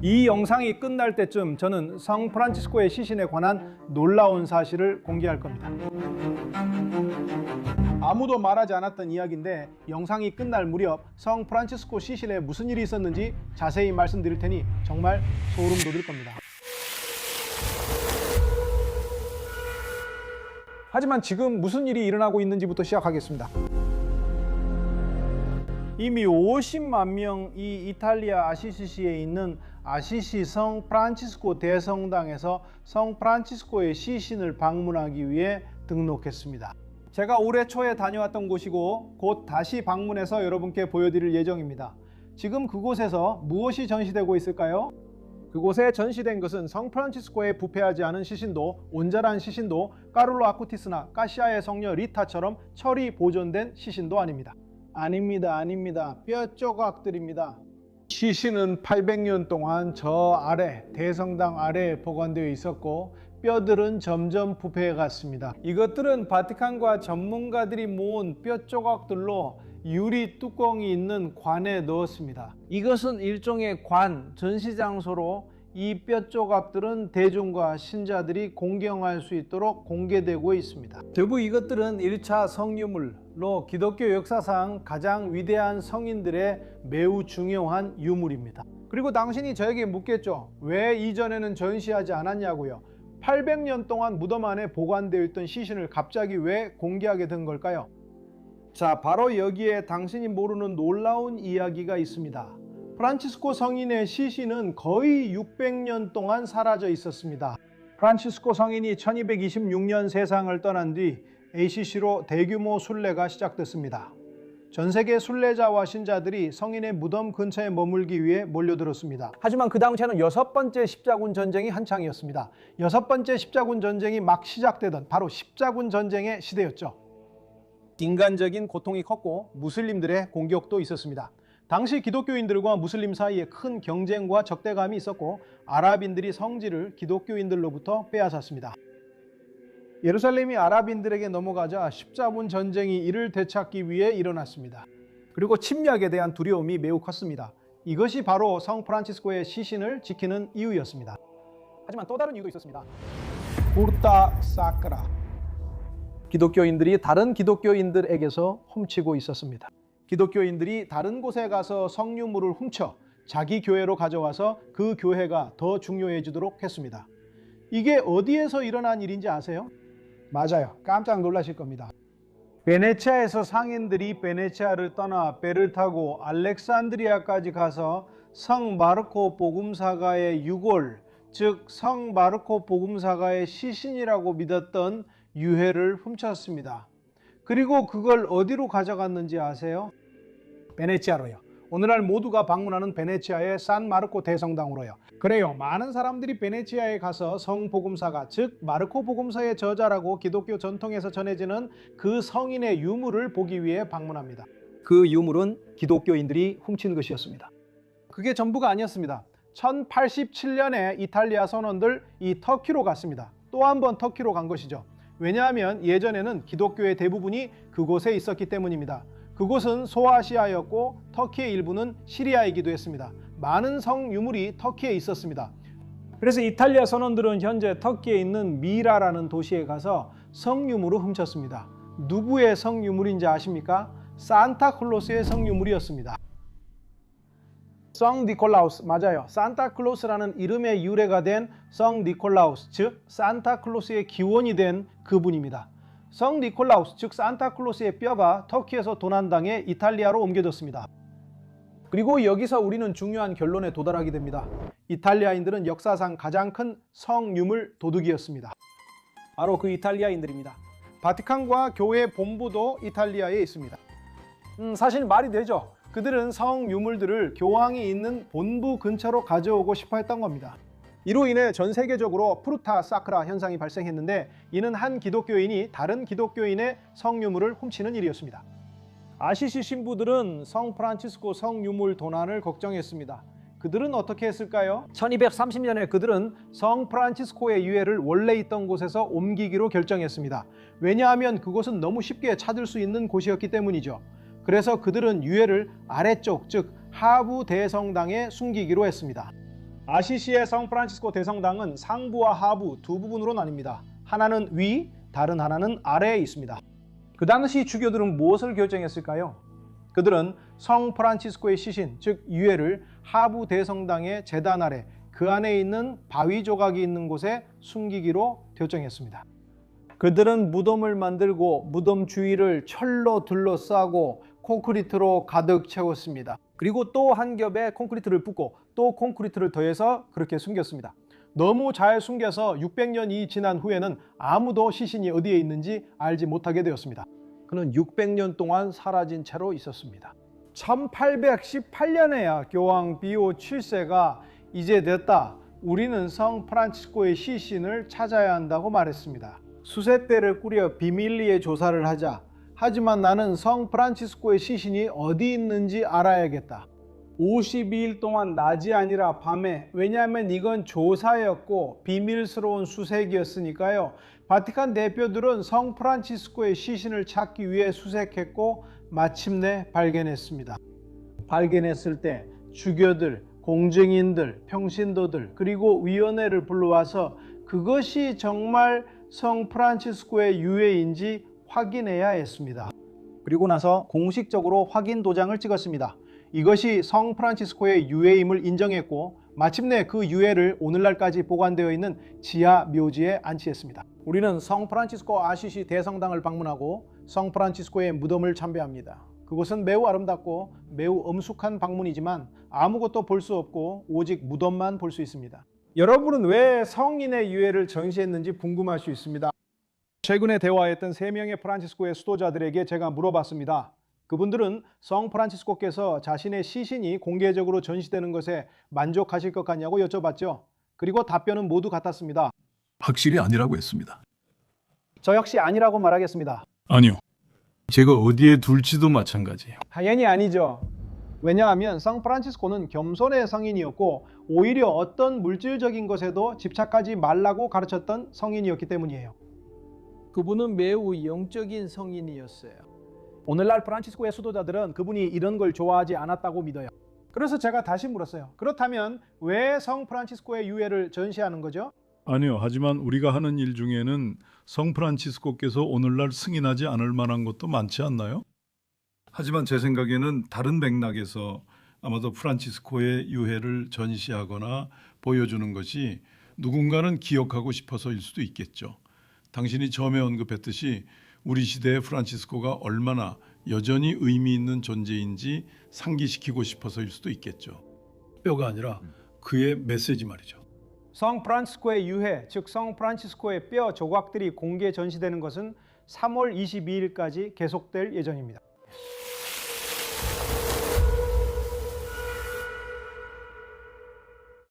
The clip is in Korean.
이 영상이 끝날 때쯤 저는 성 프란치스코의 시신에 관한 놀라운 사실을 공개할 겁니다. 아무도 말하지 않았던 이야기인데 영상이 끝날 무렵 성 프란치스코 시신에 무슨 일이 있었는지 자세히 말씀드릴 테니 정말 소름 돋을 겁니다. 하지만 지금 무슨 일이 일어나고 있는지부터 시작하겠습니다. 이미 50만 명이 이탈리아 아시시시에 있는 아시시 성 프란치스코 대성당에서 성 프란치스코의 시신을 방문하기 위해 등록했습니다. 제가 올해 초에 다녀왔던 곳이고 곧 다시 방문해서 여러분께 보여드릴 예정입니다. 지금 그곳에서 무엇이 전시되고 있을까요? 그곳에 전시된 것은 성 프란치스코의 부패하지 않은 시신도 온전한 시신도 까를로 아쿠티스나 까시아의 성녀 리타처럼 철이 보존된 시신도 아닙니다. 아닙니다. 뼈 조각들입니다. 시신은 800년 동안 저 아래 대성당 아래에 보관되어 있었고 뼈들은 점점 부패해 갔습니다. 이것들은 바티칸과 전문가들이 모은 뼈 조각들로 유리 뚜껑이 있는 관에 넣었습니다. 이것은 일종의 관, 전시 장소로 이 뼈 조각들은 대중과 신자들이 공경할 수 있도록 공개되고 있습니다. 대부분 이것들은 1차 성유물로 기독교 역사상 가장 위대한 성인들의 매우 중요한 유물입니다. 그리고 당신이 저에게 묻겠죠. 왜 이전에는 전시하지 않았냐고요. 800년 동안 무덤 안에 보관되어 있던 시신을 갑자기 왜 공개하게 된 걸까요? 자, 바로 여기에 당신이 모르는 놀라운 이야기가 있습니다. 프란치스코 성인의 시신은 거의 600년 동안 사라져 있었습니다. 프란치스코 성인이 1226년 세상을 떠난 뒤 ACC로 대규모 순례가 시작됐습니다. 전 세계 순례자와 신자들이 성인의 무덤 근처에 머물기 위해 몰려들었습니다. 하지만 그 당시에는 6번째 십자군 전쟁이 한창이었습니다. 6번째 십자군 전쟁이 막 시작되던 바로 십자군 전쟁의 시대였죠. 인간적인 고통이 컸고 무슬림들의 공격도 있었습니다. 당시 기독교인들과 무슬림 사이에 큰 경쟁과 적대감이 있었고 아랍인들이 성지를 기독교인들로부터 빼앗았습니다. 예루살렘이 아랍인들에게 넘어가자 십자군 전쟁이 이를 되찾기 위해 일어났습니다. 그리고 침략에 대한 두려움이 매우 컸습니다. 이것이 바로 성 프란치스코의 시신을 지키는 이유였습니다. 하지만 또 다른 이유도 있었습니다. 푸르타 사크라. 기독교인들이 다른 기독교인들에게서 훔치고 있었습니다. 기독교인들이 다른 곳에 가서 성유물을 훔쳐 자기 교회로 가져와서 그 교회가 더 중요해지도록 했습니다. 이게 어디에서 일어난 일인지 아세요? 맞아요. 깜짝 놀라실 겁니다. 베네치아에서 상인들이 베네치아를 떠나 배를 타고 알렉산드리아까지 가서 성 마르코 복음사가의 유골, 즉 성 마르코 복음사가의 시신이라고 믿었던 유해를 훔쳤습니다. 그리고 그걸 어디로 가져갔는지 아세요? 베네치아로요. 오늘날 모두가 방문하는 베네치아의 산 마르코 대성당으로요. 그래요. 많은 사람들이 베네치아에 가서 성 복음사가, 즉 마르코 복음서의 저자라고 기독교 전통에서 전해지는 그 성인의 유물을 보기 위해 방문합니다. 그 유물은 기독교인들이 훔친 것이었습니다. 그게 전부가 아니었습니다. 1087년에 이탈리아 선원들 이 터키로 갔습니다. 또 한 번 터키로 간 것이죠. 왜냐하면 예전에는 기독교의 대부분이 그곳에 있었기 때문입니다. 그곳은 소아시아였고 터키의 일부는 시리아이기도 했습니다. 많은 성유물이 터키에 있었습니다. 그래서 이탈리아 선원들은 현재 터키에 있는 미라라는 도시에 가서 성유물을 훔쳤습니다. 누구의 성유물인지 아십니까? 산타클로스의 성유물이었습니다. 성 니콜라우스, 맞아요. 산타클로스라는 이름의 유래가 된 성 니콜라우스, 즉 산타클로스의 기원이 된 그분입니다. 성 니콜라우스, 즉 산타클로스의 뼈가 터키에서 도난당해 이탈리아로 옮겨졌습니다. 그리고 여기서 우리는 중요한 결론에 도달하게 됩니다. 이탈리아인들은 역사상 가장 큰 성유물 도둑이었습니다. 바로 그 이탈리아인들입니다. 바티칸과 교회 본부도 이탈리아에 있습니다. 사실 말이 되죠. 그들은 성유물들을 교황이 있는 본부 근처로 가져오고 싶어 했던 겁니다. 이로 인해 전 세계적으로 푸르타 사크라 현상이 발생했는데 이는 한 기독교인이 다른 기독교인의 성유물을 훔치는 일이었습니다. 아시시 신부들은 성 프란치스코 성유물 도난을 걱정했습니다. 그들은 어떻게 했을까요? 1230년에 그들은 성 프란치스코의 유해를 원래 있던 곳에서 옮기기로 결정했습니다. 왜냐하면 그곳은 너무 쉽게 찾을 수 있는 곳이었기 때문이죠. 그래서 그들은 유해를 아래쪽, 즉 하부 대성당에 숨기기로 했습니다. 아시시의 성프란치스코 대성당은 상부와 하부 두 부분으로 나뉩니다. 하나는 위, 다른 하나는 아래에 있습니다. 그 당시 주교들은 무엇을 결정했을까요? 그들은 성프란치스코의 시신, 즉 유해를 하부 대성당의 제단 아래 그 안에 있는 바위 조각이 있는 곳에 숨기기로 결정했습니다. 그들은 무덤을 만들고 무덤 주위를 철로 둘러싸고 콘크리트로 가득 채웠습니다. 그리고 또 한 겹에 콘크리트를 붓고 또 콘크리트를 더해서 그렇게 숨겼습니다. 너무 잘 숨겨서 600년이 지난 후에는 아무도 시신이 어디에 있는지 알지 못하게 되었습니다. 그는 600년 동안 사라진 채로 있었습니다. 1818년에야 교황 비오 7세가 이제 됐다. 우리는 성 프란치스코의 시신을 찾아야 한다고 말했습니다. 수색대를 꾸려 비밀리에 조사를 하자. 하지만 나는 성 프란치스코의 시신이 어디 있는지 알아야겠다. 52일 동안 낮이 아니라 밤에, 왜냐하면 이건 조사였고 비밀스러운 수색이었으니까요. 바티칸 대표들은 성 프란치스코의 시신을 찾기 위해 수색했고 마침내 발견했습니다. 발견했을 때 주교들, 공증인들, 평신도들 그리고 위원회를 불러와서 그것이 정말 성 프란치스코의 유해인지 확인해야 했습니다. 그리고 나서 공식적으로 확인 도장을 찍었습니다. 이것이 성 프란치스코의 유해임을 인정했고 마침내 그 유해를 오늘날까지 보관되어 있는 지하 묘지에 안치했습니다. 우리는 성 프란치스코 아시시 대성당을 방문하고 성 프란치스코의 무덤을 참배합니다. 그곳은 매우 아름답고 매우 엄숙한 방문이지만 아무것도 볼 수 없고 오직 무덤만 볼 수 있습니다. 여러분은 왜 성인의 유해를 전시했는지 궁금할 수 있습니다. 최근에 대화했던 3명의 프란치스코의 수도자들에게 제가 물어봤습니다. 그분들은 성 프란치스코께서 자신의 시신이 공개적으로 전시되는 것에 만족하실 것 같냐고 여쭤봤죠. 그리고 답변은 모두 같았습니다. 확실히 아니라고 했습니다. 저 역시 아니라고 말하겠습니다. 아니요. 제가 어디에 둘지도 마찬가지예요. 당연히 아니죠. 왜냐하면 성 프란치스코는 겸손의 성인이었고 오히려 어떤 물질적인 것에도 집착하지 말라고 가르쳤던 성인이었기 때문이에요. 그분은 매우 영적인 성인이었어요. 오늘날 프란치스코의 수도자들은 그분이 이런 걸 좋아하지 않았다고 믿어요. 그래서 제가 다시 물었어요. 그렇다면 왜 성 프란치스코의 유해를 전시하는 거죠? 아니요. 하지만 우리가 하는 일 중에는 성 프란치스코께서 오늘날 승인하지 않을 만한 것도 많지 않나요? 하지만 제 생각에는 다른 맥락에서 아마도 프란치스코의 유해를 전시하거나 보여주는 것이 누군가는 기억하고 싶어서일 수도 있겠죠. 당신이 처음에 언급했듯이 우리 시대의 프란치스코가 얼마나 여전히 의미 있는 존재인지 상기시키고 싶어서일 수도 있겠죠. 뼈가 아니라 그의 메시지 말이죠. 성 프란치스코의 유해, 즉 성 프란치스코의 뼈 조각들이 공개 전시되는 것은 3월 22일까지 계속될 예정입니다.